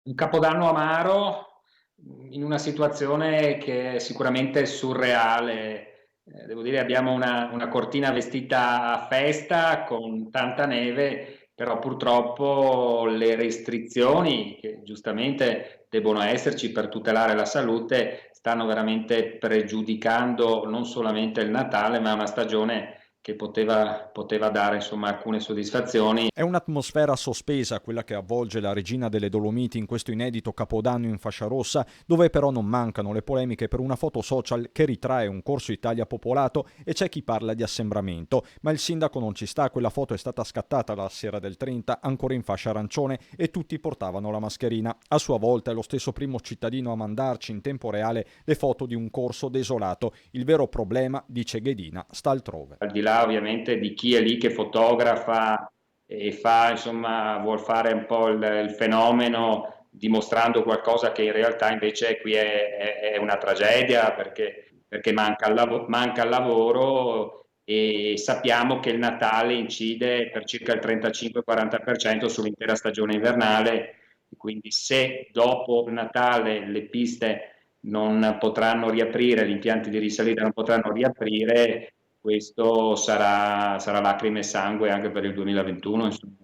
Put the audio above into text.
Un capodanno amaro in una situazione che è sicuramente surreale. Devo dire, abbiamo una cortina vestita a festa con tanta neve, però purtroppo le restrizioni, che giustamente debbono esserci per tutelare la salute, stanno veramente pregiudicando non solamente il Natale, ma una stagione che poteva dare insomma alcune soddisfazioni. È un'atmosfera sospesa quella che avvolge la regina delle Dolomiti in questo inedito capodanno in fascia rossa, dove però non mancano le polemiche per una foto social che ritrae un Corso Italia popolato e c'è chi parla di assembramento, ma il sindaco non ci sta, quella foto è stata scattata la sera del 30 ancora in fascia arancione e tutti portavano la mascherina. A sua volta è lo stesso primo cittadino a mandarci in tempo reale le foto di un corso desolato. Il vero problema, dice Ghedina, sta altrove. Al di là ovviamente di chi è lì che fotografa e fa, insomma, vuol fare un po' il fenomeno dimostrando qualcosa che in realtà invece qui è una tragedia perché manca il lavoro e sappiamo che il Natale incide per circa il 35-40% sull'intera stagione invernale, quindi se dopo il Natale le piste non potranno riaprire, gli impianti di risalita non potranno riaprire, questo sarà lacrime e sangue anche per il 2021, insomma.